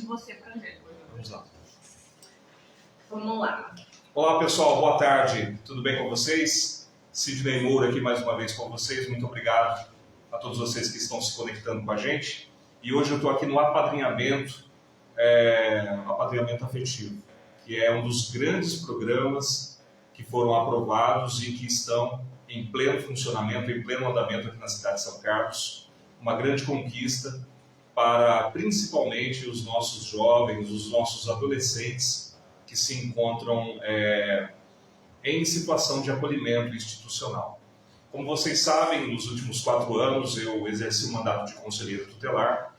você pra gente. Vamos lá. Vamos lá. Olá pessoal, boa tarde, tudo bem com vocês? Sidney Moura aqui mais uma vez com vocês, muito obrigado a todos vocês que estão se conectando com a gente. E hoje eu estou aqui no apadrinhamento afetivo, que é um dos grandes programas que foram aprovados e que estão em pleno funcionamento, em pleno andamento aqui na cidade de São Carlos. Uma grande conquista para principalmente os nossos jovens, os nossos adolescentes que se encontram em situação de acolhimento institucional. Como vocês sabem, nos últimos 4 anos eu exerci o mandato de conselheiro tutelar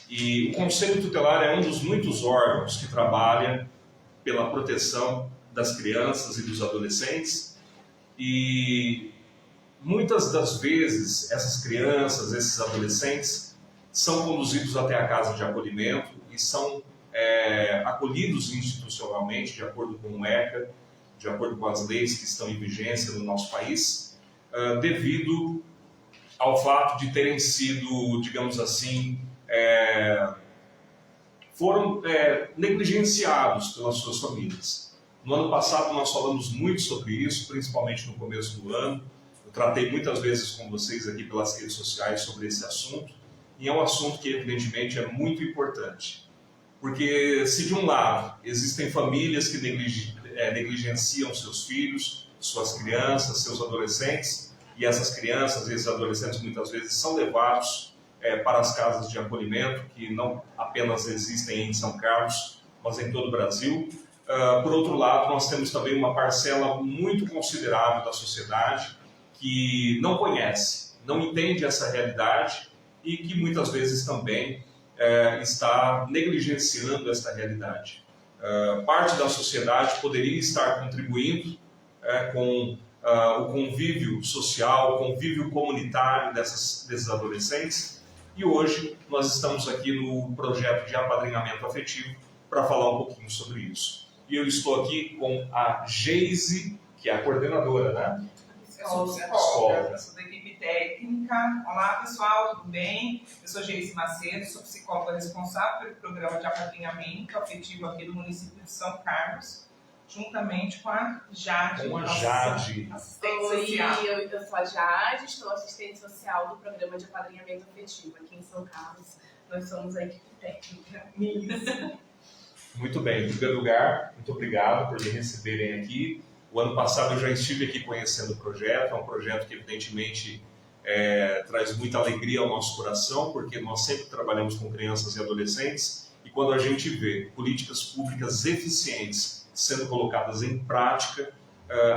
e o Conselho Tutelar é um dos muitos órgãos que trabalha pela proteção das crianças e dos adolescentes e muitas das vezes essas crianças, esses adolescentes são conduzidos até a casa de acolhimento e são acolhidos institucionalmente, de acordo com o ECA, de acordo com as leis que estão em vigência no nosso país, devido ao fato de terem sido, digamos assim, foram negligenciados pelas suas famílias. No ano passado nós falamos muito sobre isso, principalmente no começo do ano. Eu tratei muitas vezes com vocês aqui pelas redes sociais sobre esse assunto, e é um assunto que evidentemente é muito importante. Porque se de um lado existem famílias que negligenciam seus filhos, suas crianças, seus adolescentes, e essas crianças e esses adolescentes muitas vezes são levados para as casas de acolhimento, que não apenas existem em São Carlos, mas em todo o Brasil. Por outro lado, nós temos também uma parcela muito considerável da sociedade que não conhece, não entende essa realidade e que muitas vezes também está negligenciando esta realidade. Parte da sociedade poderia estar contribuindo com o convívio social, o convívio comunitário desses adolescentes, e hoje nós estamos aqui no projeto de apadrinhamento afetivo para falar um pouquinho sobre isso. E eu estou aqui com a Geise, que é a coordenadora, né? Eu sou psicóloga, sou da equipe técnica. Olá pessoal, tudo bem? Eu sou Geise Macedo, sou psicóloga responsável pelo programa de apadrinhamento afetivo aqui do município de São Carlos, juntamente com a Jade. Com a Jade. Assistente Oi, social. eu sou a Jade, estou assistente social do programa de apadrinhamento afetivo aqui em São Carlos. Nós somos a equipe técnica. Muito bem, em primeiro lugar, muito obrigado por me receberem aqui. O ano passado eu já estive aqui conhecendo o projeto, é um projeto que evidentemente traz muita alegria ao nosso coração, porque nós sempre trabalhamos com crianças e adolescentes, e quando a gente vê políticas públicas eficientes sendo colocadas em prática,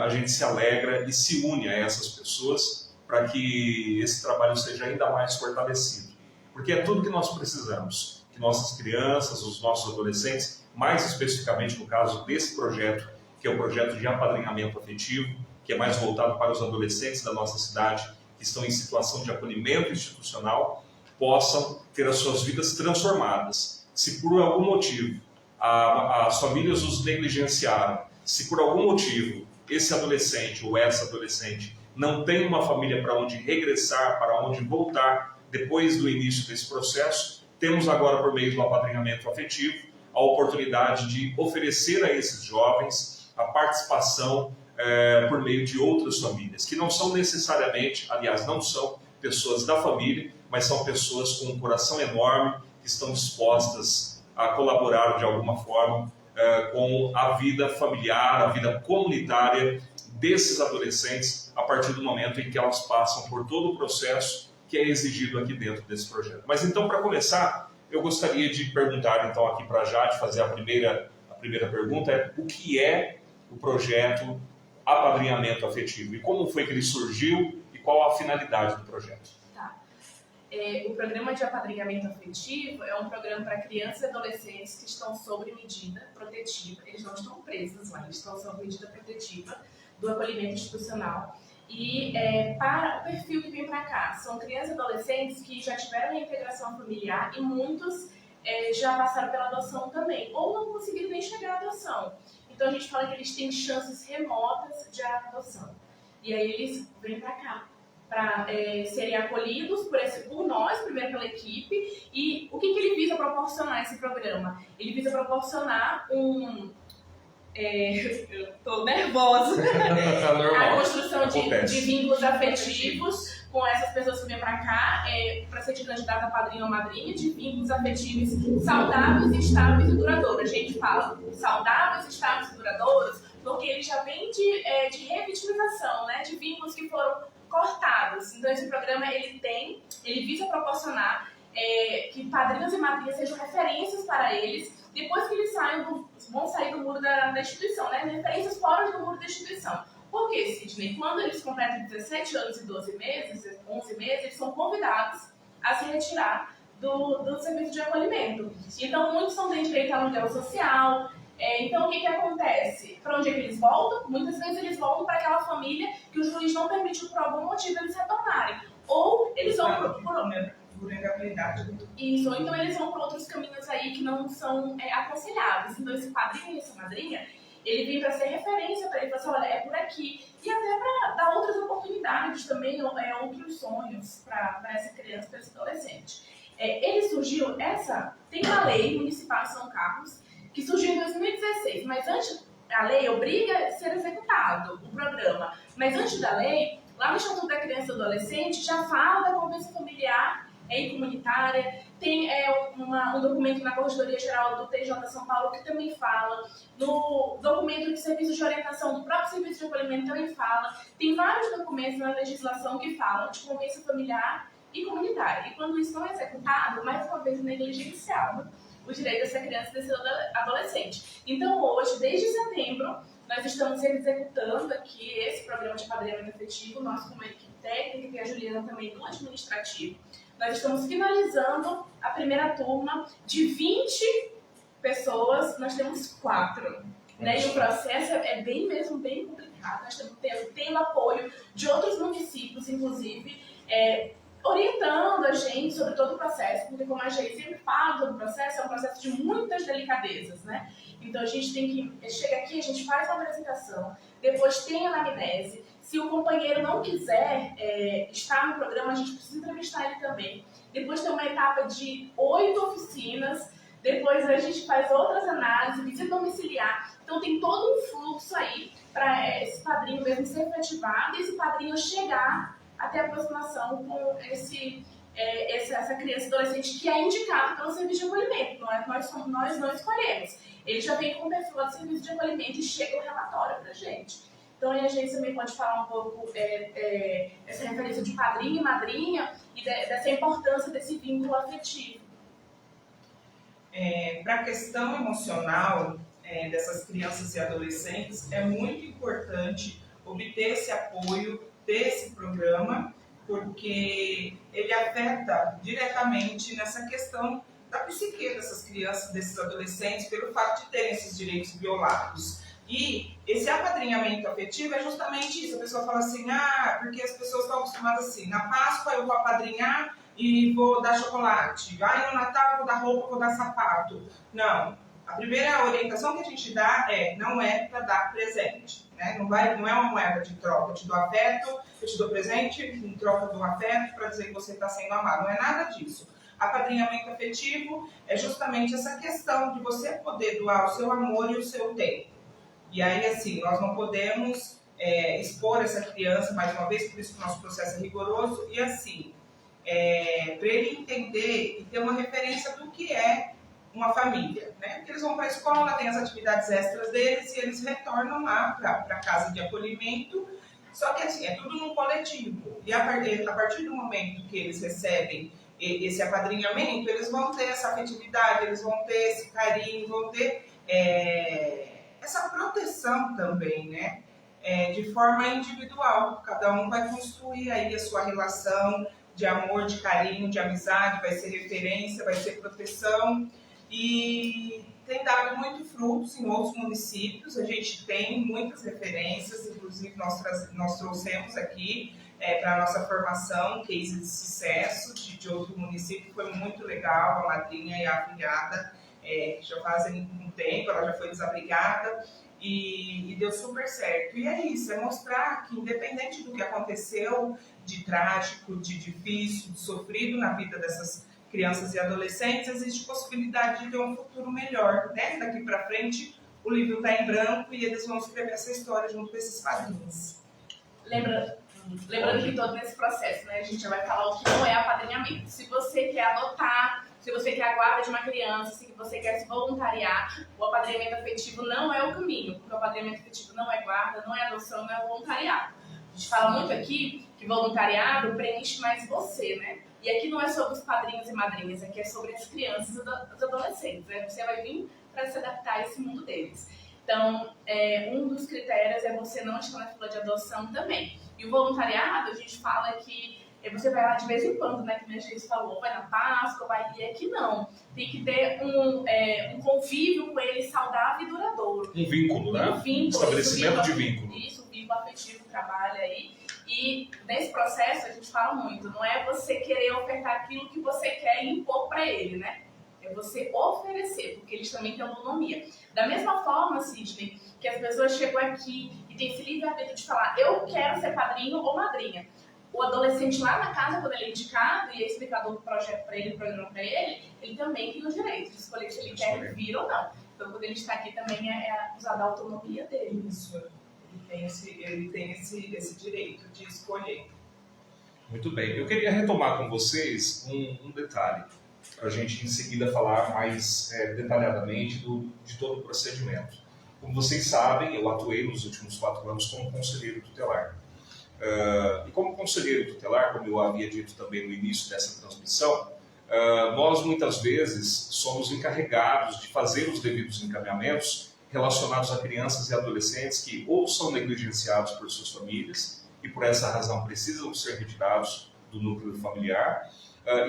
a gente se alegra e se une a essas pessoas para que esse trabalho seja ainda mais fortalecido. Porque é tudo que nós precisamos, que nossas crianças, os nossos adolescentes, mais especificamente no caso desse projeto, que é o projeto de apadrinhamento afetivo, que é mais voltado para os adolescentes da nossa cidade, que estão em situação de acolhimento institucional, possam ter as suas vidas transformadas. Se por algum motivo as famílias os negligenciaram, se por algum motivo esse adolescente ou essa adolescente não tem uma família para onde regressar, para onde voltar depois do início desse processo, temos agora, por meio do apadrinhamento afetivo, a oportunidade de oferecer a esses jovens a participação por meio de outras famílias, que não são necessariamente, aliás, não são pessoas da família, mas são pessoas com um coração enorme, que estão dispostas a colaborar de alguma forma com a vida familiar, a vida comunitária desses adolescentes, a partir do momento em que elas passam por todo o processo que é exigido aqui dentro desse projeto. Mas então, para começar, eu gostaria de perguntar então aqui para a Jade, fazer a primeira pergunta, o que é o projeto Apadrinhamento Afetivo e como foi que ele surgiu e qual a finalidade do projeto? Tá. O programa de apadrinhamento afetivo é um programa para crianças e adolescentes que estão sob medida protetiva. Eles não estão presos lá, eles estão sob medida protetiva do acolhimento institucional. E para o perfil que vem para cá, são crianças e adolescentes que já tiveram a integração familiar e muitos já passaram pela adoção também, ou não conseguiram nem chegar à adoção. Então a gente fala que eles têm chances remotas de adoção. E aí eles vêm para cá. serem acolhidos por nós, primeiro pela equipe. E o que ele visa proporcionar esse programa? Ele visa proporcionar eu tô nervosa. A construção de vínculos afetivos com essas pessoas que vêm para cá, para ser de candidata a padrinho ou madrinha, de vínculos afetivos saudáveis, estáveis e duradouros. A gente fala saudáveis, estáveis e duradouros, porque ele já vem de revitimização, né, de vínculos que foram cortados. Então esse programa ele visa proporcionar que padrinhos e madrinhas sejam referências para eles depois que eles vão sair do muro da instituição, né? Referências fora do muro da instituição. Por quê, Sidney? Quando eles completam 17 anos e 11 meses, eles são convidados a se retirar do serviço de acolhimento. Então, muitos não têm direito a aluguel social. Então, o que acontece? Para onde é que eles voltam? Muitas vezes eles voltam para aquela família que o juiz não permitiu por algum motivo eles retornarem. Ou eles vão por vulnerabilidade. Isso, ou então eles vão por outros caminhos aí que não são aconselháveis. Então esse padrinho e essa madrinha, ele vem para ser referência para ele, para falar, olha, é por aqui. E até para dar outras oportunidades também, outros sonhos para essa criança, para esse adolescente. Ele surgiu, tem uma lei municipal em São Carlos, que surgiu em 2016, mas antes, a lei obriga a ser executado o programa. Mas antes da lei, lá no Estatuto da Criança e do Adolescente, já fala da convivência familiar e comunitária, tem um documento na Corregedoria Geral do TJ São Paulo que também fala, no documento de serviço de orientação do próprio serviço de acolhimento também fala, tem vários documentos na legislação que falam de convivência familiar e comunitária. E quando isso não é executado, mais uma vez negligenciado o direito dessa criança e desse adolescente. Então hoje, desde setembro, nós estamos executando aqui esse programa de apadrinhamento afetivo, nós como equipe técnica e a Juliana também no administrativo. Nós estamos finalizando a primeira turma de 20 pessoas, nós temos 4. Né? E o processo é bem complicado. Nós estamos tendo apoio de outros municípios, inclusive, orientando a gente sobre todo o processo, porque como a gente sempre fala sobre o processo, é um processo de muitas delicadezas, né? Então a gente tem que, chega aqui, a gente faz uma apresentação, depois tem a anamnese. Se o companheiro não quiser estar no programa, a gente precisa entrevistar ele também. Depois tem uma etapa de 8 oficinas, depois a gente faz outras análises, visita domiciliar. Então tem todo um fluxo aí para esse padrinho mesmo ser efetivado e esse padrinho chegar até a aproximação com essa criança e adolescente que é indicado pelo serviço de acolhimento. Nós não escolhemos. Ele já vem com o perfil do serviço de acolhimento e chega o relatório para a gente. Então, a gente também pode falar um pouco dessa referência de padrinho e madrinha e dessa importância desse vínculo afetivo. Para a questão emocional dessas crianças e adolescentes, é muito importante obter esse apoio desse programa, porque ele afeta diretamente nessa questão da psique dessas crianças, desses adolescentes, pelo fato de terem esses direitos violados. E esse apadrinhamento afetivo é justamente isso. A pessoa fala assim, porque as pessoas estão acostumadas assim, na Páscoa eu vou apadrinhar e vou dar chocolate, no Natal eu vou dar roupa, vou dar sapato. Não, a primeira orientação que a gente dá não é para dar presente, né? Não é uma moeda de troca, eu te dou afeto, eu te dou presente em troca do afeto para dizer que você está sendo amado, não é nada disso. Apadrinhamento afetivo é justamente essa questão de você poder doar o seu amor e o seu tempo. E aí, assim, nós não podemos expor essa criança, mais uma vez, por isso que o nosso processo é rigoroso, e assim, para ele entender e ter uma referência do que é uma família, né? Porque eles vão para a escola, tem as atividades extras deles e eles retornam lá para a casa de acolhimento, só que assim, é tudo num coletivo. E a partir do momento que eles recebem esse apadrinhamento, eles vão ter essa afetividade, eles vão ter esse carinho, vão ter essa proteção também, né? De forma individual. Cada um vai construir aí a sua relação de amor, de carinho, de amizade, vai ser referência, vai ser proteção. E tem dado muito frutos em outros municípios. A gente tem muitas referências, inclusive nós trouxemos aqui para a nossa formação, case de sucesso de outro município. Foi muito legal, a madrinha e a afilhada já fazem um tempo, ela já foi desabrigada e deu super certo. E é isso, é mostrar que independente do que aconteceu, de trágico, de difícil, de sofrido na vida dessas crianças e adolescentes, existe possibilidade de ter um futuro melhor, né? Daqui para frente, o livro está em branco e eles vão escrever essa história junto com esses padrinhos. Lembrando que todo esse processo, né, a gente já vai falar o que não é apadrinhamento. Se você quer adotar, se você quer a guarda de uma criança, se você quer se voluntariar, o apadrinhamento afetivo não é o caminho, porque o apadrinhamento afetivo não é guarda, não é adoção, não é voluntariado. A gente fala muito aqui que voluntariado preenche mais você, né? E aqui não é sobre os padrinhos e madrinhas, aqui é sobre as crianças e os adolescentes, né? Você vai vir para se adaptar a esse mundo deles. Então, um dos critérios é você não estar na fila de adoção também. E o voluntariado, a gente fala que você vai lá de vez em quando, né? Que a gente falou, vai na Páscoa, vai... E aqui não. Tem que ter um convívio com ele saudável e duradouro. Um vínculo, né? Um vínculo. Estabelecimento de vínculo. Isso, o vínculo afetivo trabalha aí. E nesse processo a gente fala muito, não é você querer ofertar aquilo que você quer e impor para ele, né? É você oferecer, porque eles também têm autonomia. Da mesma forma, Sidney, que as pessoas chegam aqui e têm esse livre-arbítrio de falar, eu quero ser padrinho ou madrinha. O adolescente lá na casa, quando ele é indicado e é explicado o projeto para ele, o programa para ele, ele também tem o direito de escolher se ele quer vir ou não. Então, quando ele está aqui também é usar da autonomia dele. Isso. Ele tem esse direito de escolher. Muito bem. Eu queria retomar com vocês um detalhe, para a gente em seguida falar mais detalhadamente de todo o procedimento. Como vocês sabem, eu atuei nos últimos 4 anos como conselheiro tutelar. E como conselheiro tutelar, como eu havia dito também no início dessa transmissão, nós muitas vezes somos encarregados de fazer os devidos encaminhamentos relacionados a crianças e adolescentes que ou são negligenciados por suas famílias e por essa razão precisam ser retirados do núcleo familiar,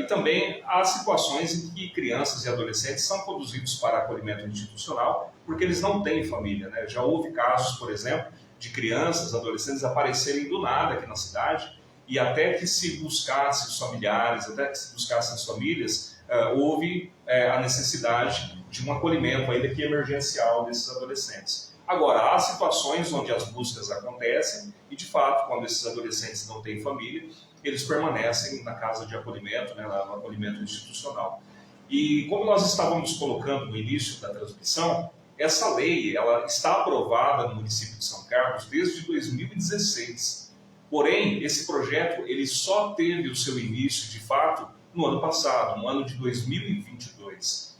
e também há situações em que crianças e adolescentes são conduzidos para acolhimento institucional porque eles não têm família, né? Já houve casos, por exemplo, de crianças, adolescentes aparecerem do nada aqui na cidade e até que se buscasse os familiares, até que se buscassem as famílias, houve a necessidade de um acolhimento ainda que emergencial desses adolescentes. Agora, há situações onde as buscas acontecem e, de fato, quando esses adolescentes não têm família, eles permanecem na casa de acolhimento, né, no acolhimento institucional. E como nós estávamos colocando no início da transmissão, essa lei ela está aprovada no município de São Carlos desde 2016. Porém, esse projeto ele só teve o seu início, de fato, no ano passado, no ano de 2022.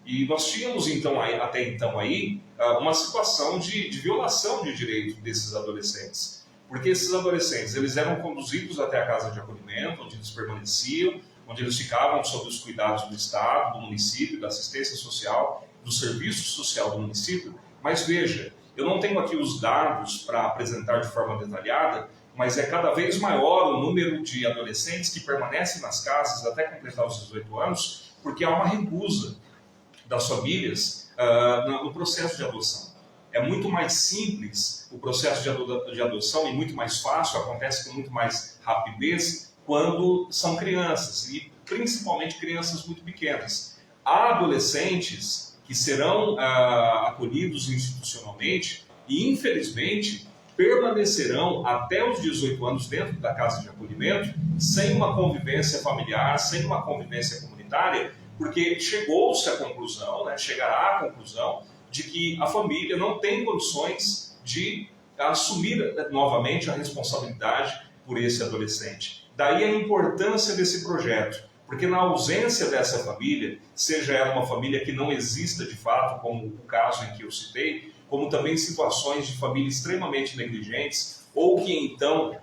E nós tínhamos então, até então aí, uma situação de violação de direito desses adolescentes. Porque esses adolescentes eles eram conduzidos até a casa de acolhimento, onde eles permaneciam, onde eles ficavam sob os cuidados do Estado, do município, da assistência social, do serviço social do município. Mas veja, eu não tenho aqui os dados para apresentar de forma detalhada, mas é cada vez maior o número de adolescentes que permanecem nas casas até completar os 18 anos, porque há uma recusa das famílias no processo de adoção. É muito mais simples o processo de adoção e muito mais fácil, acontece com muito mais rapidez quando são crianças, e principalmente crianças muito pequenas. Há adolescentes que serão acolhidos institucionalmente e, infelizmente, permanecerão até os 18 anos dentro da casa de acolhimento sem uma convivência familiar, sem uma convivência comunitária, porque chegou-se à conclusão, né, chegará à conclusão de que a família não tem condições de assumir novamente a responsabilidade por esse adolescente. Daí a importância desse projeto, porque na ausência dessa família, seja ela uma família que não exista de fato, como o caso em que eu citei, como também situações de família extremamente negligentes, ou que então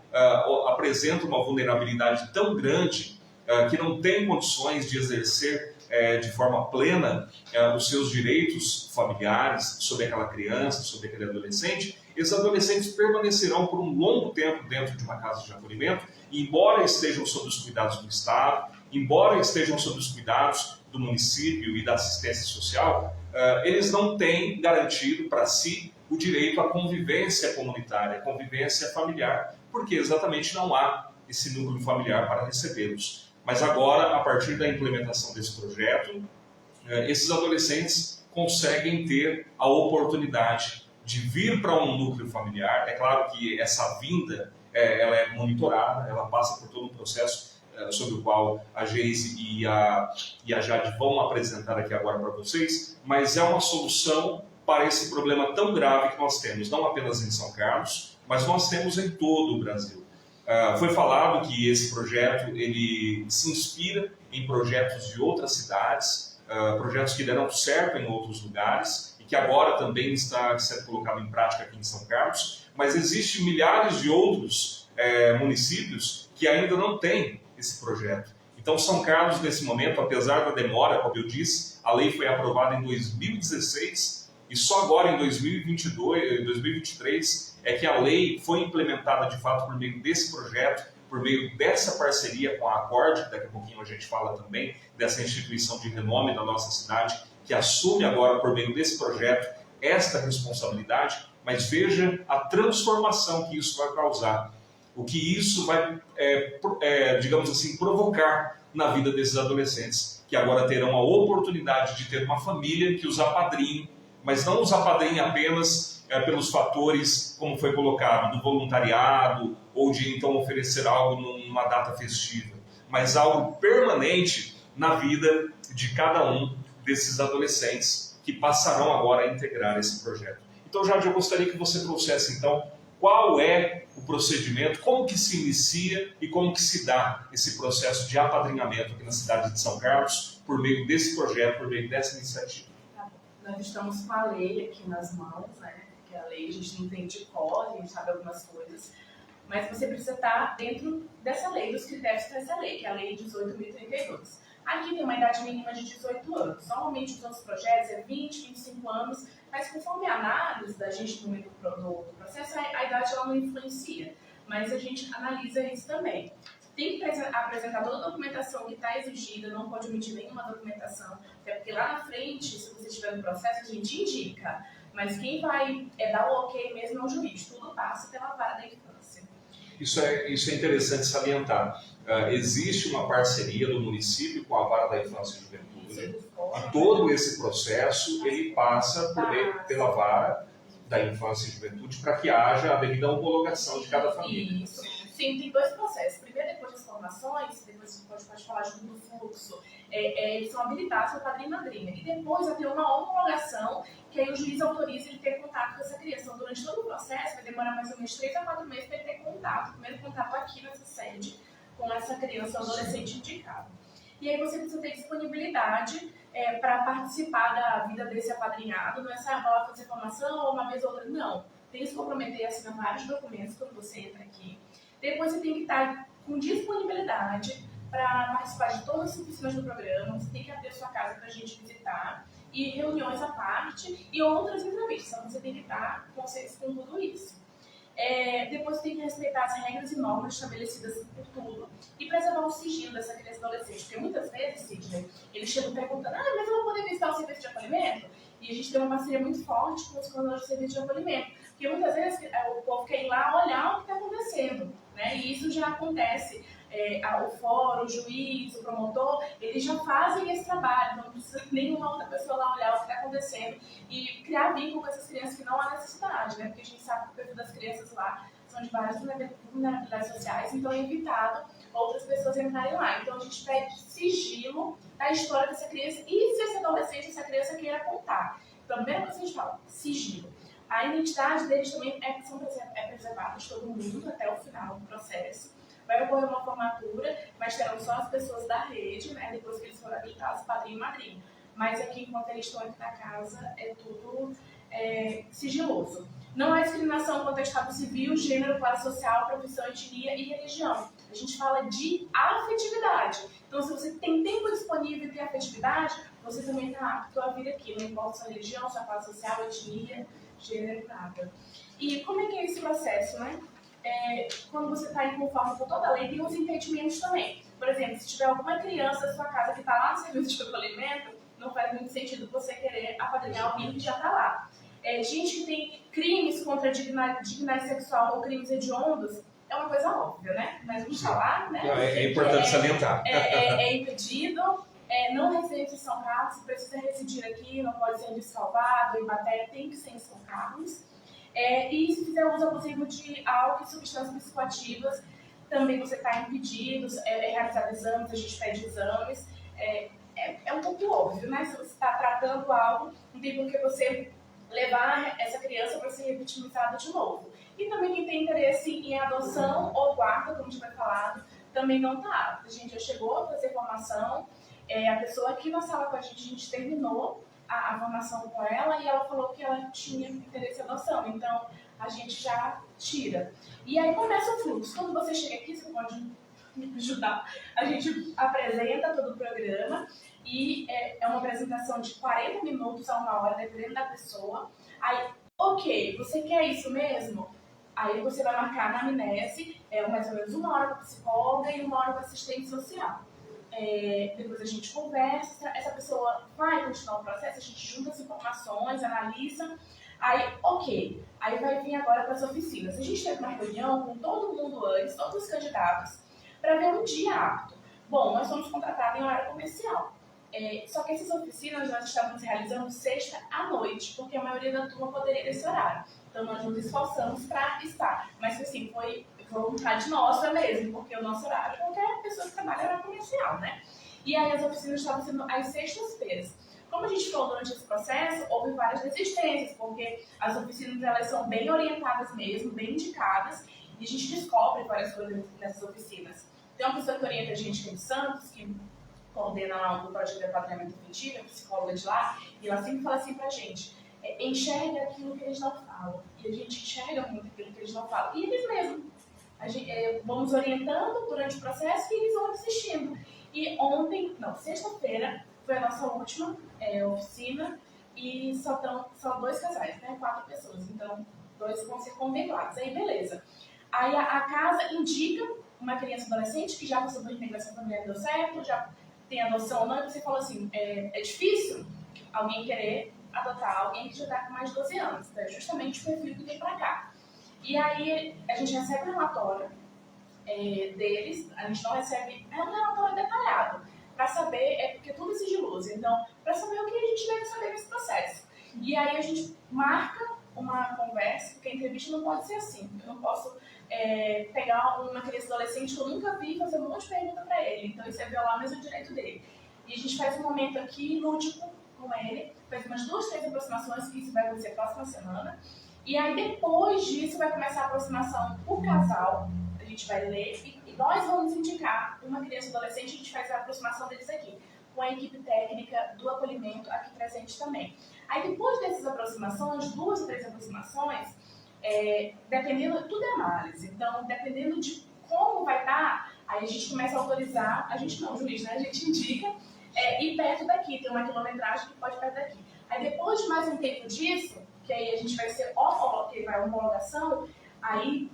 apresentam uma vulnerabilidade tão grande que não tem condições de exercer de forma plena os seus direitos familiares sobre aquela criança, sobre aquele adolescente, esses adolescentes permanecerão por um longo tempo dentro de uma casa de acolhimento, e embora estejam sob os cuidados do Estado, embora estejam sob os cuidados do município e da assistência social, eles não têm garantido para si o direito à convivência comunitária, à convivência familiar, porque exatamente não há esse núcleo familiar para recebê-los. Mas agora, a partir da implementação desse projeto, esses adolescentes conseguem ter a oportunidade de vir para um núcleo familiar. É claro que essa vinda ela é monitorada, ela passa por todo um processo sobre o qual a Geise e a Jade vão apresentar aqui agora para vocês, mas é uma solução para esse problema tão grave que nós temos, não apenas em São Carlos, mas nós temos em todo o Brasil. Foi falado que esse projeto ele se inspira em projetos de outras cidades, projetos que deram certo em outros lugares e que agora também está sendo colocado em prática aqui em São Carlos, mas existem milhares de outros municípios que ainda não têm esse projeto. Então, São Carlos, nesse momento, apesar da demora, como eu disse, a lei foi aprovada em 2016 e só agora em 2023 é que a lei foi implementada de fato por meio desse projeto, por meio dessa parceria com a Acorde, daqui a pouquinho a gente fala também dessa instituição de renome da nossa cidade, que assume agora, por meio desse projeto, esta responsabilidade, mas veja a transformação que isso vai causar. O que isso vai, digamos assim, provocar na vida desses adolescentes, que agora terão a oportunidade de ter uma família que os apadrinhe, mas não os apadrinhe apenas pelos fatores, como foi colocado, do voluntariado, ou de então oferecer algo numa data festiva, mas algo permanente na vida de cada um desses adolescentes que passarão agora a integrar esse projeto. Então, Jade, eu gostaria que você trouxesse, então, qual é o procedimento, como que se inicia e como que se dá esse processo de apadrinhamento aqui na cidade de São Carlos, por meio desse projeto, por meio dessa iniciativa. Tá bom. Nós estamos com a lei aqui nas mãos, né? Que a lei a gente não tem de cor, a gente sabe algumas coisas, mas você precisa estar dentro dessa lei, dos critérios dessa lei, que é a Lei 18.032. Aqui tem uma idade mínima de 18 anos. Normalmente os outros projetos é 20, 25 anos, mas conforme a análise da gente no meio do processo, a idade ela não influencia. Mas a gente analisa isso também. Tem que apresentar toda a documentação que está exigida, não pode omitir nenhuma documentação, até porque lá na frente, se você estiver no processo, a gente indica. Mas quem vai dar o ok mesmo é o juiz. Tudo passa pela vara da infância. Isso é interessante salientar. Existe uma parceria do município com a Vara da Infância e Juventude. E todo esse processo ele passa pela Vara da Infância e Juventude para que haja a devida homologação de cada família. Isso. Sim, tem dois processos. Primeiro, depois das formações, depois você pode falar junto do fluxo, eles são habilitados para padrinho e madrinha. E depois vai ter uma homologação, que aí o juiz autoriza ele ter contato com essa criança. Então, durante todo o processo, vai demorar mais ou menos 3 a 4 meses para ele ter contato. Primeiro contato aqui nessa sede, com essa criança ou adolescente indicado. E aí você precisa ter disponibilidade para participar da vida desse apadrinhado. Não é só lá fazer formação ou uma vez ou outra. Não. Tem que se comprometer e assinar vários documentos quando você entra aqui. Depois você tem que estar com disponibilidade para participar de todas as oficinas do programa. Você tem que abrir a sua casa para a gente visitar. E reuniões à parte e outras entrevistas. Então você tem que estar com tudo isso. Depois tem que respeitar as regras e normas estabelecidas por tudo e preservar o sigilo dessa criança e adolescente. Porque muitas vezes, Sidney, eles chegam perguntando: mas eu vou poder visitar o serviço de acolhimento? E a gente tem uma parceria muito forte com os coordenadores de serviço de acolhimento. Porque muitas vezes o povo quer ir lá olhar o que está acontecendo, né? E isso já acontece. O fórum, o juiz, o promotor, eles já fazem esse trabalho, então não precisa nenhuma outra pessoa lá olhar o que está acontecendo e criar vínculo com essas crianças que não há necessidade, né? Porque a gente sabe que o perfil das crianças lá são de várias vulnerabilidades sociais, então é evitado outras pessoas entrarem lá. Então a gente pede sigilo da história dessa criança e se esse adolescente, essa criança queira contar. Então a primeira coisa que a gente fala, sigilo. A identidade deles também é preservada de todo mundo até o final do processo. Vai ocorrer uma formatura, mas terão só as pessoas da rede, né? Depois que eles forem habilitados, padrinho e madrinha. Mas aqui, enquanto eles estão aqui na casa, é tudo sigiloso. Não há discriminação quanto ao estado civil, gênero, classe social, profissão, etnia e religião. A gente fala de afetividade. Então, se você tem tempo disponível e tem afetividade, você também está apto a vir aqui. Não importa sua religião, sua classe social, etnia, gênero, nada. E como é que é esse processo, né? Quando você está inconforme com toda a lei, tem os impedimentos também. Por exemplo, se tiver alguma criança na sua casa que está lá no serviço de acolhimento, não faz muito sentido você querer apadrinhar alguém que já está lá. Gente que tem crimes contra a dignidade sexual ou crimes hediondos, é uma coisa óbvia, né? Mas vamos falar, né? É importante salientar. É impedido. Não residente em São Carlos, precisa residir aqui, não pode ser em Salvador, em Ibaté, tem que ser em São Carlos. E se fizer uso abusivo de álcool e substâncias psicoativas, também você está impedido, realizar exames, a gente pede exames. É um pouco óbvio, né? Se você está tratando algo, não tem por que você levar essa criança para ser revitimizada de novo. E também quem tem interesse em adoção ou guarda, como a gente vai falar, também não está. A gente já chegou a fazer formação, a pessoa aqui na sala com a gente terminou a formação com ela e ela falou que ela tinha interesse em adoção. Então, a gente já tira. E aí começa o fluxo. Quando você chega aqui, você pode me ajudar. A gente apresenta todo o programa e é uma apresentação de 40 minutos a 1 hora, dependendo da pessoa. Aí, ok, você quer isso mesmo? Aí você vai marcar na anamnese, mais ou menos 1 hora com a psicóloga e 1 hora com a assistente social. Depois a gente conversa, essa pessoa vai continuar o processo, a gente junta as informações, analisa. Aí, ok, aí vai vir agora para as oficinas. A gente teve uma reunião com todo mundo antes, todos os candidatos, para ver um dia apto. Bom, nós somos contratados em horário comercial. Só que essas oficinas nós estávamos realizando sexta à noite, porque a maioria da turma poderia ir nesse horário. Então nós nos esforçamos para estar. Mas assim, foi vontade nossa mesmo, porque o nosso horário, qualquer pessoa que trabalha era comercial, né? E aí as oficinas estavam sendo às sextas-feiras. Como a gente falou durante esse processo, houve várias resistências, porque as oficinas elas são bem orientadas mesmo, bem indicadas, e a gente descobre várias coisas nessas oficinas. Tem uma pessoa que orienta a gente, que é de Santos, que coordena lá o projeto de apadrinhamento afetivo, é psicóloga de lá, e ela sempre fala assim pra gente, enxerga aquilo que eles não falam. E a gente enxerga muito aquilo que eles não falam. E eles mesmos. Vamos orientando durante o processo e eles vão assistindo. E sexta-feira, foi a nossa última oficina e só 2 casais, né? 4 pessoas. Então, 2 vão ser contemplados. Aí, beleza. Aí a casa indica uma criança adolescente que já passou por imigração familiar, deu certo, já tem adoção ou não, e você falou assim, é difícil alguém querer adotar alguém que já está com mais de 12 anos. Então, é justamente o perfil que tem para cá. E aí a gente recebe um relatório deles, a gente não recebe um relatório detalhado, para saber, porque tudo é sigiloso, então, para saber o que a gente deve saber nesse processo. E aí a gente marca uma conversa, porque a entrevista não pode ser assim. Eu não posso pegar uma criança adolescente que eu nunca vi e fazer um monte de pergunta para ele. Então isso é violar mesmo o direito dele. E a gente faz um momento aqui lúdico com ele, faz umas 2, 3 aproximações, que isso vai acontecer próxima semana. E aí depois disso vai começar a aproximação por casal, a gente vai ler e nós vamos indicar uma criança ou adolescente, a gente faz a aproximação deles aqui, com a equipe técnica do acolhimento aqui presente também. Aí depois dessas aproximações, 2 ou 3 aproximações, dependendo, tudo é análise, então dependendo de como vai estar, aí a gente começa a autorizar, a gente não, o juiz, né? A gente indica ir perto daqui, tem uma quilometragem que pode ir perto daqui. Aí depois de mais um tempo disso, que aí a gente vai ser homologação, aí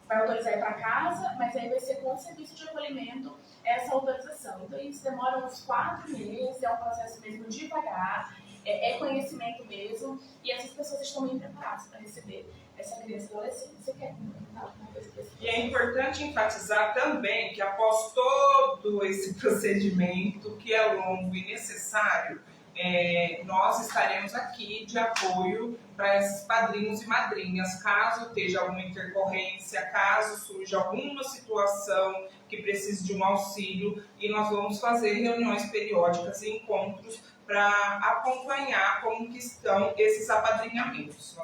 vai autorizar ir para casa, mas aí vai ser com o serviço de acolhimento essa autorização. Então isso demora uns 4 meses, é um processo mesmo devagar, é conhecimento mesmo, e essas pessoas estão bem preparadas para receber essa criança e adolescente. Você quer comentar alguma coisa desse processo? E é importante enfatizar também que após todo esse procedimento, que é longo e necessário, nós estaremos aqui de apoio para esses padrinhos e madrinhas, caso esteja alguma intercorrência, caso surja alguma situação que precise de um auxílio, e nós vamos fazer reuniões periódicas e encontros para acompanhar como que estão esses apadrinhamentos.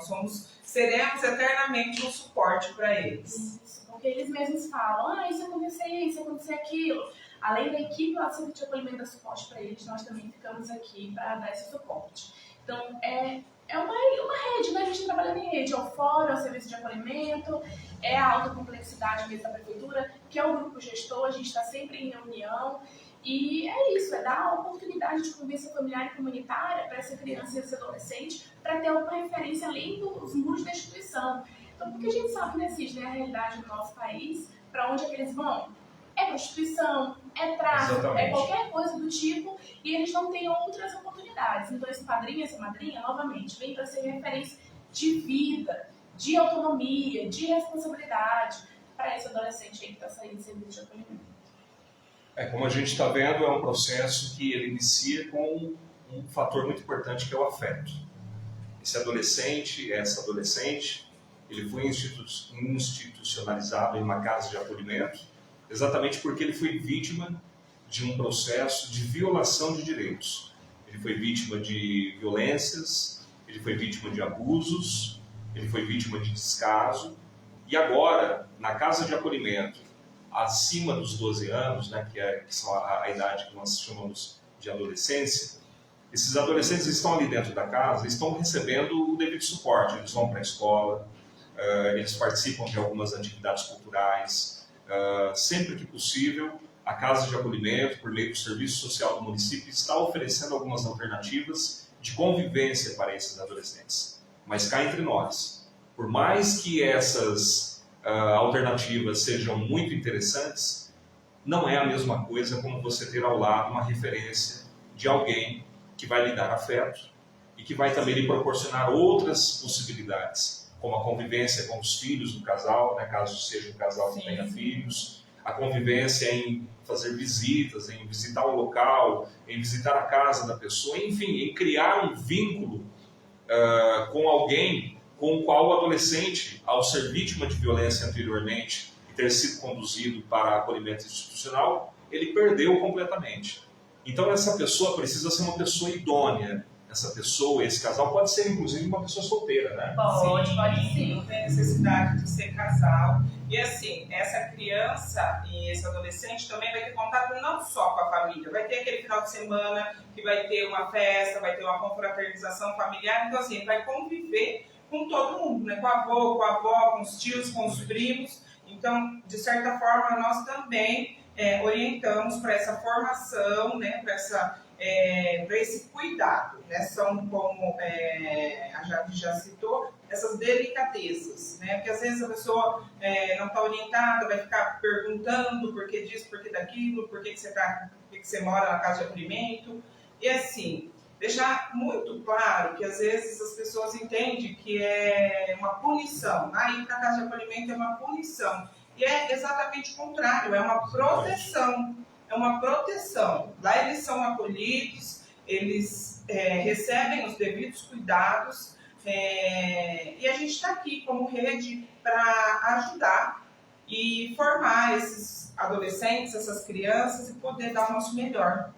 Seremos eternamente um suporte para eles. Isso, porque eles mesmos falam, isso acontecer aquilo. Além da equipe lá do Centro de Acolhimento e da Suporte para eles, nós também ficamos aqui para dar esse suporte. Então, é uma rede, né? A gente trabalha em rede, é o fórum, é o serviço de acolhimento, é a alta complexidade mesmo da prefeitura, que é o grupo gestor, a gente está sempre em reunião. E é isso, dar a oportunidade de convivência familiar e comunitária para essa criança e esse adolescente, para ter uma referência além dos muros da instituição. Então, porque a gente sabe que não existe, né, a realidade do nosso país, para onde é que eles vão? É prostituição, é tráfico, Exatamente. qualquer coisa do tipo, e eles não têm outras oportunidades. Então, esse padrinho, essa madrinha, novamente, vem para ser referência de vida, de autonomia, de responsabilidade para esse adolescente aí que está saindo do serviço de acolhimento. Como a gente está vendo, é um processo que ele inicia com um fator muito importante, que é o afeto. Esse adolescente, essa adolescente, ele foi institucionalizado em uma casa de acolhimento, exatamente porque ele foi vítima de um processo de violação de direitos. Ele foi vítima de violências, ele foi vítima de abusos, ele foi vítima de descaso, e agora, na casa de acolhimento, acima dos 12 anos, né, que são a idade que nós chamamos de adolescência, esses adolescentes estão ali dentro da casa, estão recebendo o devido suporte. Eles vão para a escola, eles participam de algumas atividades culturais. Sempre que possível, a Casa de Acolhimento, por meio do Serviço Social do município, está oferecendo algumas alternativas de convivência para esses adolescentes. Mas cá entre nós, por mais que essas alternativas sejam muito interessantes, não é a mesma coisa como você ter ao lado uma referência de alguém que vai lhe dar afeto e que vai também lhe proporcionar outras possibilidades, como a convivência com os filhos do casal, né, caso seja um casal que tenha filhos, a convivência em fazer visitas, em visitar o local, em visitar a casa da pessoa, enfim, em criar um vínculo com alguém com o qual o adolescente, ao ser vítima de violência anteriormente e ter sido conduzido para acolhimento institucional, ele perdeu completamente. Então essa pessoa precisa ser uma pessoa idônea. Essa pessoa, esse casal, pode ser inclusive uma pessoa solteira, né? Pode sim. Não tem necessidade de ser casal. E assim, essa criança e esse adolescente também vai ter contato não só com a família, vai ter aquele final de semana que vai ter uma festa, vai ter uma confraternização familiar, então assim, vai conviver com todo mundo, né? Com a avó, com a avó, com os tios, com os primos. Então, de certa forma, nós também orientamos para essa formação, né? Para esse cuidado, né? São como a Jade já citou, essas delicadezas, né? Porque às vezes a pessoa não está orientada, vai ficar perguntando por que disso, por que daquilo, por que você mora na casa de acolhimento. E assim, deixar muito claro que às vezes as pessoas entendem que é uma punição. Ir para a casa de acolhimento é uma punição. E é exatamente o contrário, é uma proteção. É uma proteção. Lá eles são acolhidos, eles recebem os devidos cuidados e a gente está aqui como rede para ajudar e formar esses adolescentes, essas crianças e poder dar o nosso melhor.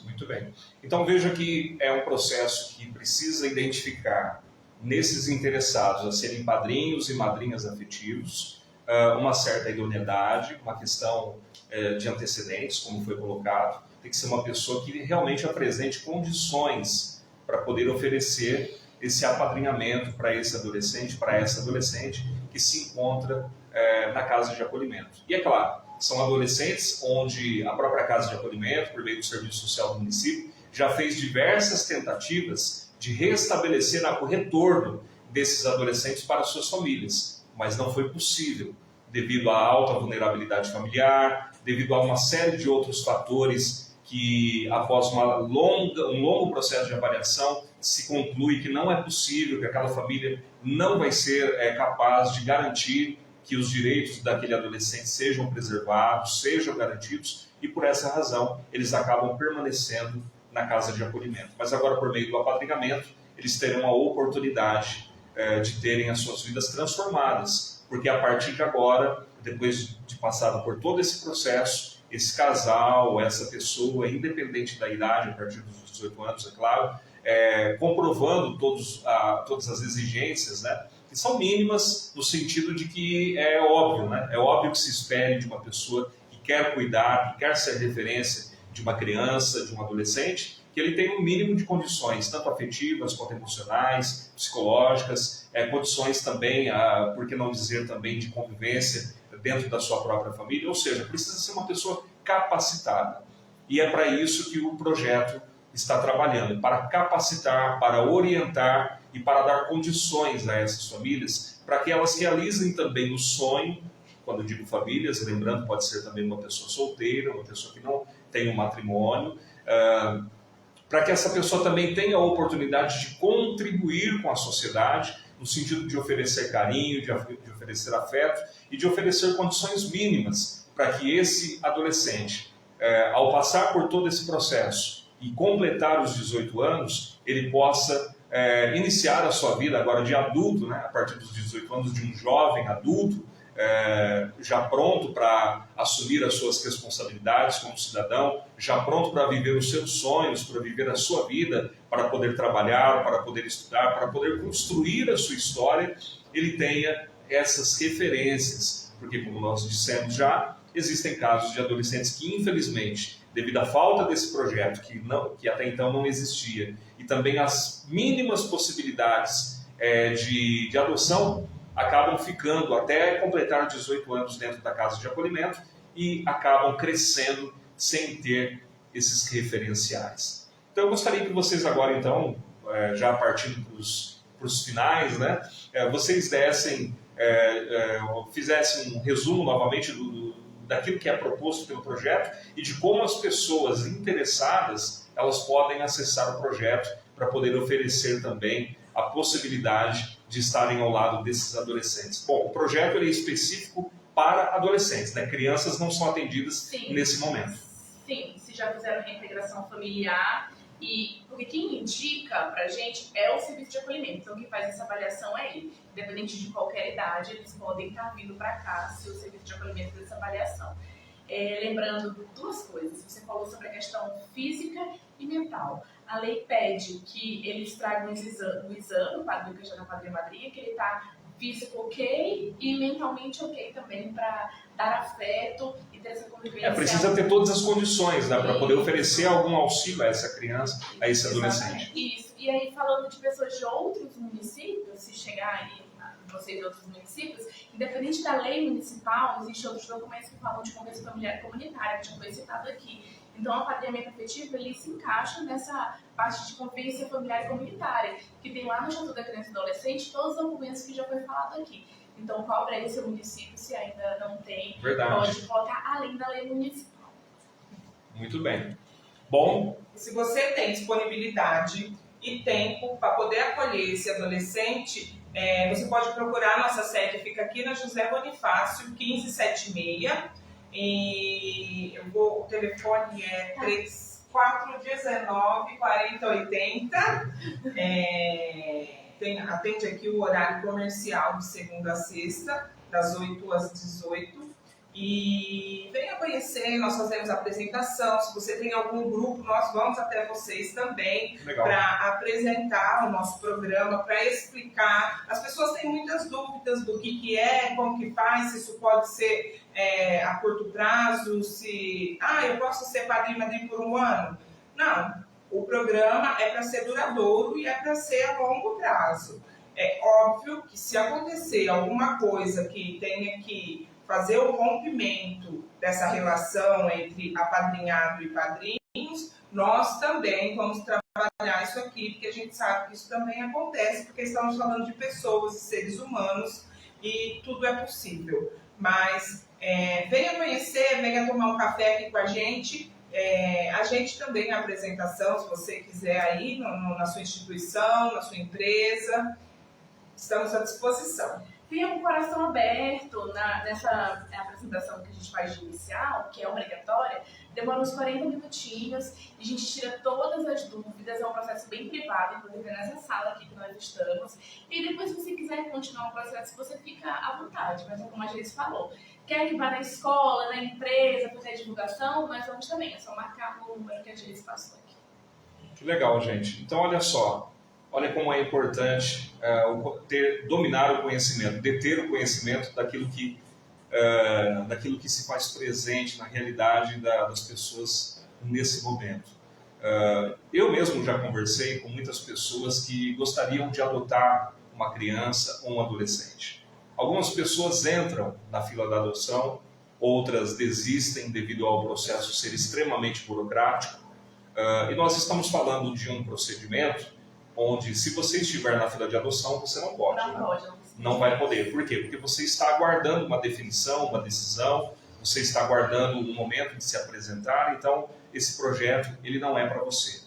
Muito bem. Então veja que é um processo que precisa identificar nesses interessados a serem padrinhos e madrinhas afetivos uma certa idoneidade, uma questão de antecedentes, como foi colocado. Tem que ser uma pessoa que realmente apresente condições para poder oferecer esse apadrinhamento para esse adolescente, para essa adolescente que se encontra na casa de acolhimento. E é claro, são adolescentes onde a própria casa de acolhimento, por meio do Serviço Social do município, já fez diversas tentativas de restabelecer o retorno desses adolescentes para suas famílias, mas não foi possível, devido à alta vulnerabilidade familiar, devido a uma série de outros fatores que, após um longo processo de avaliação, se conclui que não é possível, que aquela família não vai ser capaz de garantir que os direitos daquele adolescente sejam preservados, sejam garantidos, e por essa razão eles acabam permanecendo na casa de acolhimento. Mas agora, por meio do apadrinhamento, eles terão a oportunidade de terem as suas vidas transformadas, porque a partir de agora, depois de passado por todo esse processo, esse casal, essa pessoa, independente da idade, a partir dos 18 anos, é claro, comprovando todas as exigências, né, que são mínimas no sentido de que é óbvio, né, é óbvio que se espere de uma pessoa que quer cuidar, que quer ser referência de uma criança, de um adolescente, que ele tenha um mínimo de condições, tanto afetivas quanto emocionais, psicológicas, condições também, por que não dizer também, de convivência dentro da sua própria família, ou seja, precisa ser uma pessoa capacitada. E é para isso que o projeto está trabalhando, para capacitar, para orientar e para dar condições a essas famílias, para que elas realizem também o sonho. Quando eu digo famílias, lembrando, pode ser também uma pessoa solteira, uma pessoa que não tem um matrimônio, para que essa pessoa também tenha a oportunidade de contribuir com a sociedade, no sentido de oferecer carinho, de oferecer afeto e de oferecer condições mínimas para que esse adolescente, ao passar por todo esse processo e completar os 18 anos, ele possa iniciar a sua vida agora de adulto, né, a partir dos 18 anos, de um jovem adulto, já pronto para assumir as suas responsabilidades como cidadão, já pronto para viver os seus sonhos, para viver a sua vida, para poder trabalhar, para poder estudar, para poder construir a sua história, ele tenha essas referências, porque como nós dissemos já, existem casos de adolescentes que infelizmente, devido à falta desse projeto que até então não existia, e também as mínimas possibilidades de adoção, acabam ficando até completar 18 anos dentro da casa de acolhimento e acabam crescendo sem ter esses referenciais. Então eu gostaria que vocês agora, então, já partindo para os finais, né, vocês fizessem um resumo novamente daquilo que é proposto pelo projeto e de como as pessoas interessadas elas podem acessar o projeto para poder oferecer também a possibilidade de estarem ao lado desses adolescentes. Bom, o projeto ele é específico para adolescentes, né? Crianças não são atendidas nesse momento. Sim, se já fizeram reintegração familiar, porque quem indica para a gente é o serviço de acolhimento, então quem faz essa avaliação é ele. Independente de qualquer idade, eles podem estar vindo para cá se o serviço de acolhimento fez essa avaliação. Lembrando duas coisas, você falou sobre a questão física e mental. A lei pede que eles tragam o exame, o padrinho, que já na padrinha madrinha, que ele está físico ok e mentalmente ok também para dar afeto e ter essa convivência. Precisa ter todas as condições, né, para poder oferecer algum auxílio a essa criança, a esse adolescente. Isso. E aí, falando de pessoas de outros municípios, se chegar aí vocês de outros municípios, independente da lei municipal, existem outros documentos que falam de convivência familiar e comunitária, que já foi citado aqui. Então, o apadrinhamento afetivo, ele se encaixa nessa parte de convivência familiar e comunitária, que tem lá no Estatuto da Criança e Adolescente todos os documentos que já foi falado aqui. Então, cobra aí seu município, se ainda não tem, pode colocar além da lei municipal. Muito bem. Bom, se você tem disponibilidade e tempo para poder acolher esse adolescente, você pode procurar a nossa sede, fica aqui na José Bonifácio, 1576, e o telefone é 3419 4080. Atende aqui o horário comercial de segunda a sexta, das 8 às 18. E venha conhecer, nós fazemos apresentação. Se você tem algum grupo, nós vamos até vocês também para apresentar o nosso programa, para explicar. As pessoas têm muitas dúvidas do que é, como que faz, se isso pode ser a curto prazo, se eu posso ser padrinho e madrinha por um ano. Não, o programa é para ser duradouro e é para ser a longo prazo. É óbvio que se acontecer alguma coisa que tenha que fazer o rompimento dessa relação entre apadrinhado e padrinhos, nós também vamos trabalhar isso aqui, porque a gente sabe que isso também acontece, porque estamos falando de pessoas e seres humanos e tudo é possível. Mas venha conhecer, venha tomar um café aqui com a gente. A gente também na apresentação, se você quiser aí, na sua instituição, na sua empresa, estamos à disposição. Venha com o coração aberto nessa apresentação que a gente faz de inicial, que é obrigatória, demora uns 40 minutinhos, e a gente tira todas as dúvidas, é um processo bem privado, inclusive nessa sala aqui que nós estamos, e depois se você quiser continuar o processo, você fica à vontade, mas como a gente falou, quer que vá na escola, na empresa, fazer a divulgação, nós vamos também, é só marcar o número que a gente passou aqui. Que legal, gente. Então, olha só. Olha como é importante dominar o conhecimento, deter o conhecimento daquilo que se faz presente na realidade das pessoas nesse momento. Eu mesmo já conversei com muitas pessoas que gostariam de adotar uma criança ou um adolescente. Algumas pessoas entram na fila da adoção, outras desistem devido ao processo ser extremamente burocrático. E nós estamos falando de um procedimento onde, se você estiver na fila de adoção, você não pode. Não vai poder. Por quê? Porque você está aguardando uma definição, uma decisão, você está aguardando um momento de se apresentar, então esse projeto ele não é para você.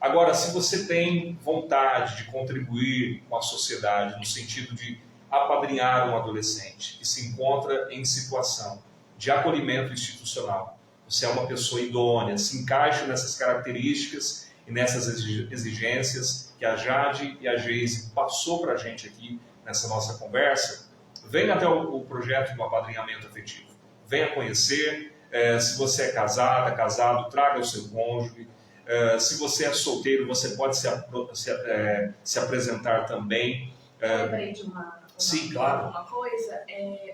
Agora, se você tem vontade de contribuir com a sociedade, no sentido de apadrinhar um adolescente que se encontra em situação de acolhimento institucional, você é uma pessoa idônea, se encaixa nessas características e nessas exigências que a Jade e a Geise passou para a gente aqui nessa nossa conversa, venha até o projeto do apadrinhamento afetivo. Venha conhecer. Se você é casada, casado, traga o seu cônjuge. Se você é solteiro, você pode se apresentar também. Lembrei de Sim, claro. Uma coisa,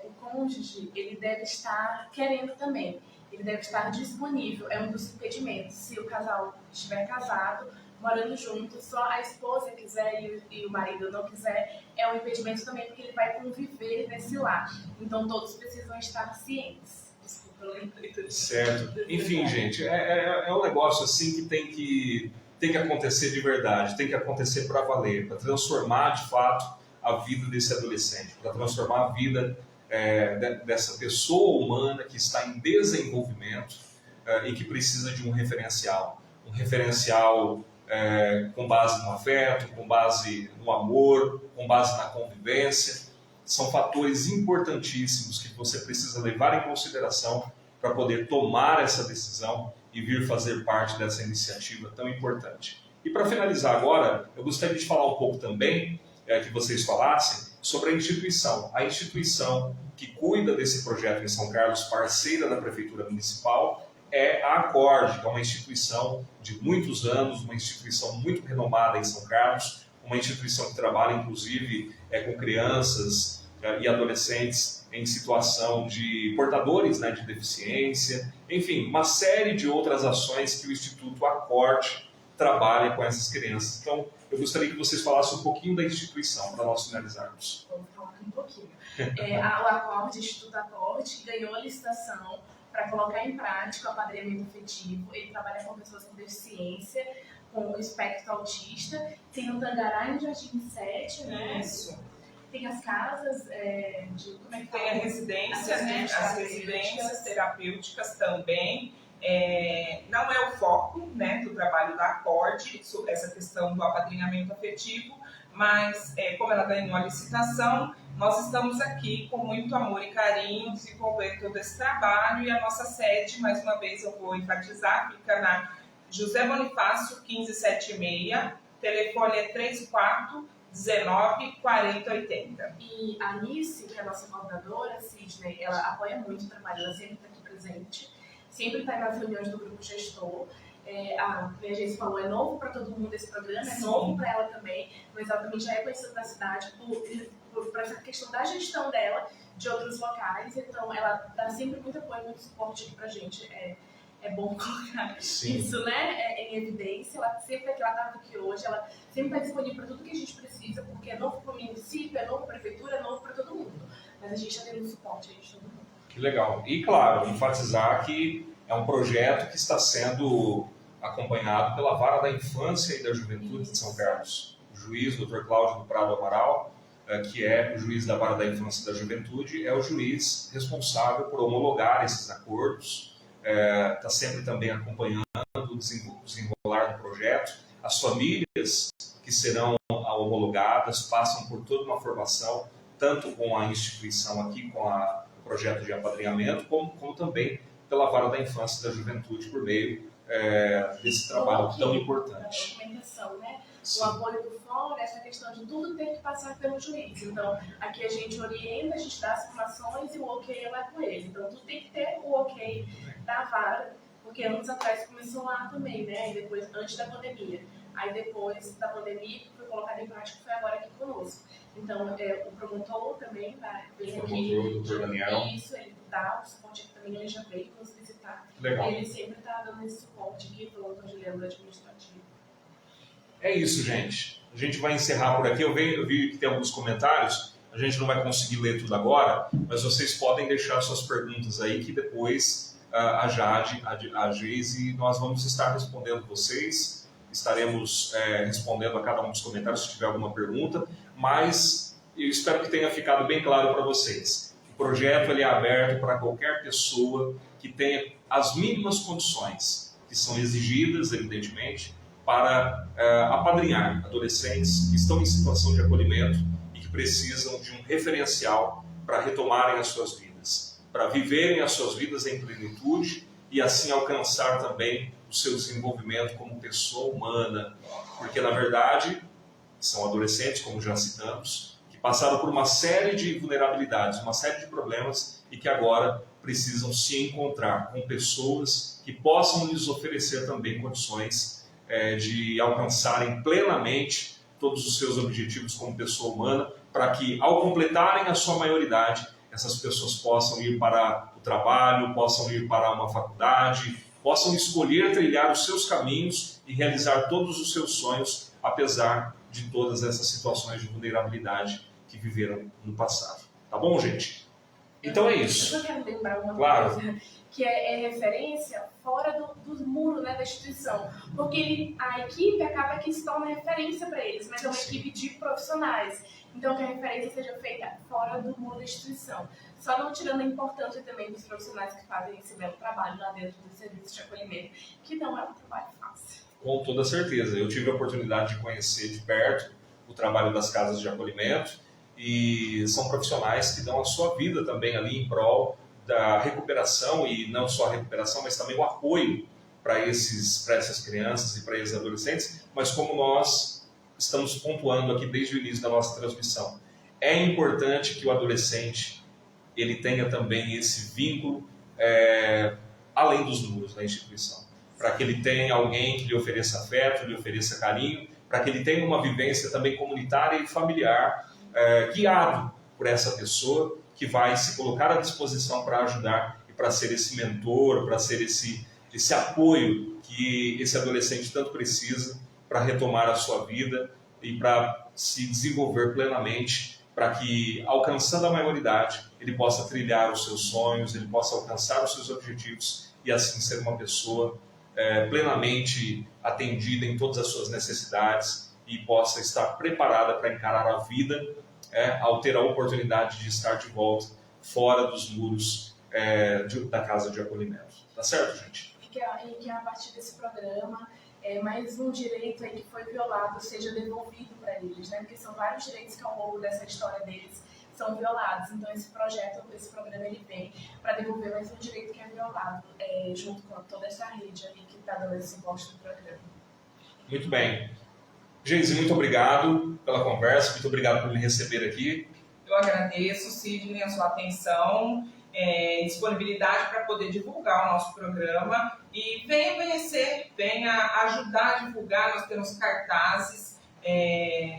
o cônjuge, ele deve estar querendo também, ele deve estar disponível, é um dos impedimentos. Se o casal estiver casado, morando junto, só a esposa quiser e o marido não quiser, é um impedimento também, porque ele vai conviver nesse lar. Então todos precisam estar cientes. Desculpa, eu lembrei tudo. Certo. Enfim, gente, é um negócio assim que tem que acontecer de verdade, tem que acontecer para valer, para transformar de fato a vida desse adolescente, para transformar a vida dessa pessoa humana que está em desenvolvimento e que precisa de um referencial com base no afeto, com base no amor, com base na convivência. São fatores importantíssimos que você precisa levar em consideração para poder tomar essa decisão e vir fazer parte dessa iniciativa tão importante. E para finalizar agora, eu gostaria de falar um pouco também, que vocês falassem, sobre a instituição que cuida desse projeto em São Carlos, parceira da Prefeitura Municipal, é a Acorde, que é uma instituição de muitos anos, uma instituição muito renomada em São Carlos, uma instituição que trabalha inclusive com crianças e adolescentes em situação de portadores de deficiência, enfim, uma série de outras ações que o Instituto Acorde trabalha com essas crianças. Então, eu gostaria que vocês falassem um pouquinho da instituição, para nós finalizarmos. Vamos falar um pouquinho. O Instituto Acorde, ganhou a licitação para colocar em prática o apadrinhamento afetivo. Ele trabalha com pessoas com deficiência, com o espectro autista. Tem o Tangará em Jardim 7, né? Isso. Tem as casas como é que tem a residência, as residências terapêuticas também. Não é o foco do trabalho da Acorde sobre essa questão do apadrinhamento afetivo, mas como ela ganhou a licitação, nós estamos aqui com muito amor e carinho desenvolvendo todo esse trabalho, e a nossa sede, mais uma vez eu vou enfatizar, fica na José Bonifácio 1576, telefone é 3419-4080. E a Alice, que é a nossa coordenadora, Sidney, ela apoia muito o trabalho, ela sempre está aqui presente, sempre está nas reuniões do grupo gestor. A Geise falou, é novo para todo mundo esse programa, é novo para ela também, mas ela também já é conhecida da cidade por essa questão da gestão dela de outros locais, então ela dá sempre muito apoio, muito suporte aqui para a gente. É bom colocar isso em evidência. Ela sempre está aqui hoje, ela sempre está disponível para tudo que a gente precisa, porque é novo para o município, é novo para a prefeitura, é novo para todo mundo. Mas a gente está tendo suporte aí de todo mundo. Que legal. E, claro, enfatizar que é um projeto que está sendo acompanhado pela Vara da Infância e da Juventude de São Carlos. O juiz, Dr. Cláudio do Prado Amaral, que é o juiz da Vara da Infância e da Juventude, é o juiz responsável por homologar esses acordos, está sempre também acompanhando o desenrolar do projeto. As famílias que serão homologadas passam por toda uma formação, tanto com a instituição aqui, com o projeto de apadrinhamento, como também pela Vara da Infância e da Juventude, por meio desse trabalho tão importante. A documentação, o apoio do fórum, essa questão de tudo ter que passar pelo juiz. Então, aqui a gente orienta, a gente dá as informações e o ok vai com ele. Então, tudo tem que ter o ok da vara, porque anos atrás começou lá também, E depois, antes da pandemia. Aí depois da pandemia, que foi colocado em prática, foi agora aqui conosco. Então, o promotor também vem aqui. O Dr. Daniel. Isso, ele dá o suporte aqui também, ele já veio nos visitar. Legal. Ele sempre está dando esse suporte aqui, falando com a Juliana do administrativo. É isso, gente. A gente vai encerrar por aqui. Eu vi que tem alguns comentários. A gente não vai conseguir ler tudo agora, mas vocês podem deixar suas perguntas aí, que depois a Jade, a Geise, nós vamos estar respondendo vocês. Estaremos respondendo a cada um dos comentários se tiver alguma pergunta, mas eu espero que tenha ficado bem claro para vocês. O projeto ele é aberto para qualquer pessoa que tenha as mínimas condições, que são exigidas, evidentemente, para apadrinhar adolescentes que estão em situação de acolhimento e que precisam de um referencial para retomarem as suas vidas, para viverem as suas vidas em plenitude e assim alcançar também do seu desenvolvimento como pessoa humana, porque na verdade são adolescentes, como já citamos, que passaram por uma série de vulnerabilidades, uma série de problemas e que agora precisam se encontrar com pessoas que possam lhes oferecer também condições de alcançarem plenamente todos os seus objetivos como pessoa humana, para que ao completarem a sua maioridade, essas pessoas possam ir para o trabalho, possam ir para uma faculdade, possam escolher trilhar os seus caminhos e realizar todos os seus sonhos, apesar de todas essas situações de vulnerabilidade que viveram no passado. Tá bom, gente? Então é isso. Eu só quero lembrar uma Claro. coisa, que é referência fora do muro, né, da instituição. Porque a equipe acaba que se torna referência para eles, mas é uma equipe de profissionais. Então, que a referência seja feita fora do muro da instituição. Só não tirando a importância também dos profissionais que fazem esse belo trabalho lá dentro do serviço de acolhimento, que não é um trabalho fácil. Com toda certeza. Eu tive a oportunidade de conhecer de perto o trabalho das casas de acolhimento e são profissionais que dão a sua vida também ali em prol da recuperação, e não só a recuperação, mas também o apoio para essas crianças e para esses adolescentes, mas como nós estamos pontuando aqui desde o início da nossa transmissão, é importante que o adolescente ele tenha também esse vínculo além dos muros da instituição, para que ele tenha alguém que lhe ofereça afeto, lhe ofereça carinho, para que ele tenha uma vivência também comunitária e familiar, guiado por essa pessoa que vai se colocar à disposição para ajudar e para ser esse mentor, para ser esse apoio que esse adolescente tanto precisa para retomar a sua vida e para se desenvolver plenamente, para que, alcançando a maioridade, ele possa trilhar os seus sonhos, ele possa alcançar os seus objetivos e assim ser uma pessoa plenamente atendida em todas as suas necessidades e possa estar preparada para encarar a vida ao ter a oportunidade de estar de volta fora dos muros da casa de acolhimento. Tá certo, gente? E que a partir desse programa, mais um direito aí que foi violado seja devolvido para eles, né? Porque são vários direitos que ao longo dessa história deles são violados. Então esse programa ele vem para devolver mais um direito que é violado, junto com toda essa rede ali que está dando esse suporte do programa. Muito bem. Geise, muito obrigado pela conversa, muito obrigado por me receber aqui. Eu agradeço, Sidney, a sua atenção, disponibilidade para poder divulgar o nosso programa e venha conhecer, venha ajudar a divulgar. Nós temos cartazes,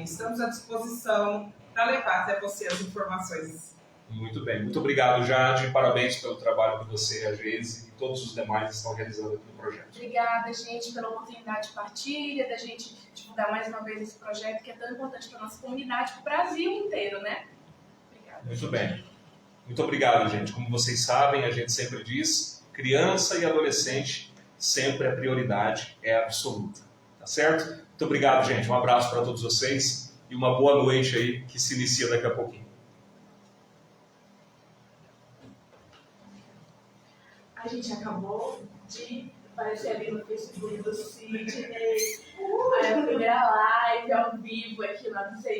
estamos à disposição para levar até você as informações. Muito bem, muito obrigado, Jade, parabéns pelo trabalho que você, a Geise e todos os demais estão realizando aqui no projeto. Obrigada, gente, pela oportunidade de partilha, da gente divulgar mais uma vez esse projeto que é tão importante para a nossa comunidade, para o Brasil inteiro, né? Obrigada. Muito bem. Muito obrigado, gente. Como vocês sabem, a gente sempre diz, criança e adolescente sempre a prioridade é absoluta. Tá certo? Muito obrigado, gente. Um abraço para todos vocês e uma boa noite aí que se inicia daqui a pouquinho. A gente acabou de aparecer ali no Facebook do Sidney, a primeira live ao vivo aqui lá no